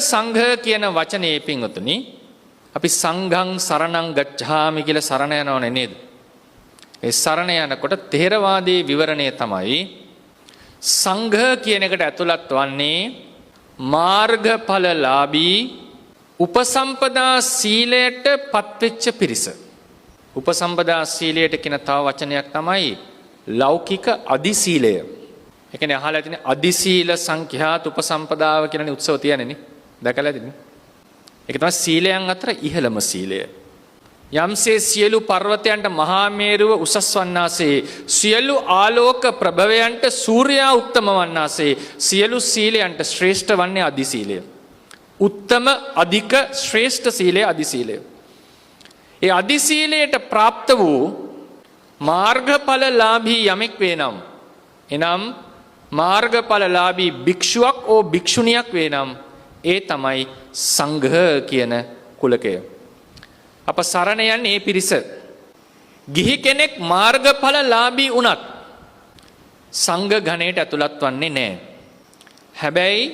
සංඝ කියන වචනේ පින්වතුනි අපි සංඝං සරණං ගච්ඡාමි කියලා සරණ යනවනේ නේද? ඒ සරණ යනකොට ථේරවාදී විවරණය තමයි සංඝ කියන එකට ඇතුළත් වන්නේ මාර්ගඵලලාභී උපසම්පදා සීලයට පත්වෙච්ච පිරිස. උපසම්පදා සීලයට කියන තව වචනයක් තමයි ලෞකික අදි සීලය. ඒ කියන්නේ අහලා ඇතිනේ අදි සීල සංඛ්‍යාත උපසම්පදාව කියලානේ උත්සව තියන්නේ නේ. දැකලා ඇතිනේ. ඒක තමයි සීලයන් අතර ඉහළම සීලය. යම්සේ සියලු පර්වතයන්ට මහා මේරුව උසස් වන්නාසේ සියලු ආලෝක ප්‍රභවයන්ට සූර්යා උත්තම වන්නාසේ සියලු සීලයන්ට ශ්‍රේෂ්ඨ වන්නේ අදි සීලය. උත්තම අධික ශ්‍රේෂ්ඨ සීලය අදි සීලය. ඒ අදි සීලයට પ્રાપ્ત වූ මාර්ගඵලලාභී යමෙක් වේනම් එනම් මාර්ගඵලලාභී භික්ෂුවක් ඕ භික්ෂුණියක් වේනම් ඒ තමයි සංඝ කියන කුලකය. අප සරණ යන්නේ මේ පිරිස. ගිහි කෙනෙක් මාර්ගඵලලාභී වුණත් සංඝ ගණයට ඇතුළත් වන්නේ නැහැ. හැබැයි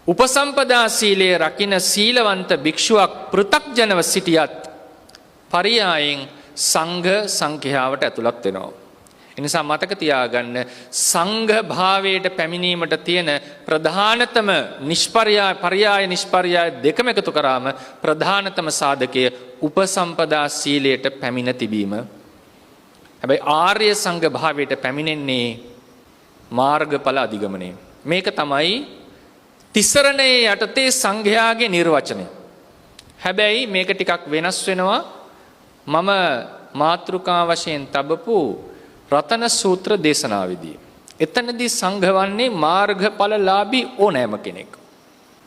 උපසම්පදා සීලයේ රකින්න සීලවන්ත භික්ෂුවක් පෘථග්ජනව සිටියත් පරියායෙන් සංඝ සංඛ්‍යාවට ඇතුළත් වෙනවා. ඒ නිසා මතක තියාගන්න සංඝ භාවයට පැමිණීමට තියෙන ප්‍රධානතම පරියාය නිෂ්පර්යාය දෙකම එකතු කරාම ප්‍රධානතම සාධකය උපසම්පදා සීලයට පැමිණ තිබීම. හැබැයි ආර්ය සංඝ භාවයට පැමිණෙන්නේ මාර්ගඵල අධිගමනයේ. මේක තමයි තිසරණයේ යටතේ සංඝයාගේ නිර්වචනය. හැබැයි මේක ටිකක් වෙනස් වෙනවා. මම මාතෘකා වශයෙන් තබපු රතන සූත්‍ර දේශනාවේදී. එතනදී සංඝ වන්නේ මාර්ගඵලලාභී ඕනෑම කෙනෙක්.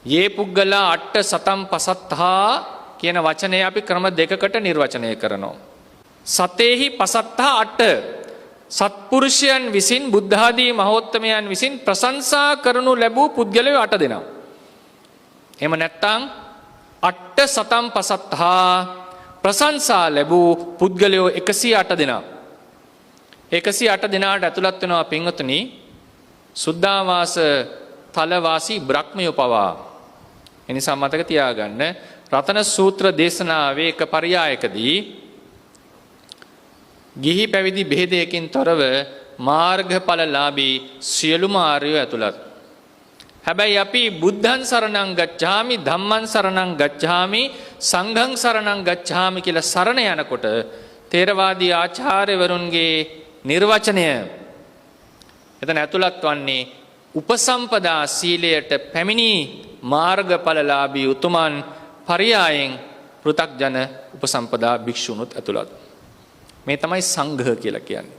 යේ පුද්ගලා අට්ඨ සතම් පසත්තා කියන වචනය අපි ක්‍රම දෙකකට නිර්වචනය කරනවා. සතේහි පසත්තා අට්ඨ සත්පුරුෂයන් විසින් බුද්ධ ආදී මහෝත්තමයන් විසින් ප්‍රශංසා කරනු ලැබූ පුද්ගලයෝ 8 දෙනා. එහෙම නැත්නම් අට්ඨ සතම් පසත්තා ප්‍රශංසා ලැබූ පුද්ගලයෝ 108 දෙනා. 108 දෙනාට ඇතුළත් වෙනවා පින්වතුනි සුද්ධාවාස තලවාසී බ්‍රහ්මයෝ පවා. එනිසා මතක තියාගන්න රතන සූත්‍ර දේශනාවේ එක පරයයකදී ගිහි පැවිදි බෙහෙදයකින් තොරව මාර්ගඵලලාභී සියලුම ආර්යෝ ඇතුළත්. හැබැයි අපි බුද්ධං සරණං ගච්ඡාමි ධම්මං සරණං ගච්ඡාමි සංඝං සරණං ගච්ඡාමි කියලා සරණ යනකොට ථේරවාදී ආචාර්යවරුන්ගේ නිර්වචනය එතන ඇතුළත් වන්නේ උපසම්පදා සීලයට පැමිණි මාර්ගඵලලාභී උතුමන් පරියායෙන් පෘථග්ජන උපසම්පදා භික්ෂුණුත් ඇතුළත්. මේ තමයි සංඝ කියලා කියන්නේ.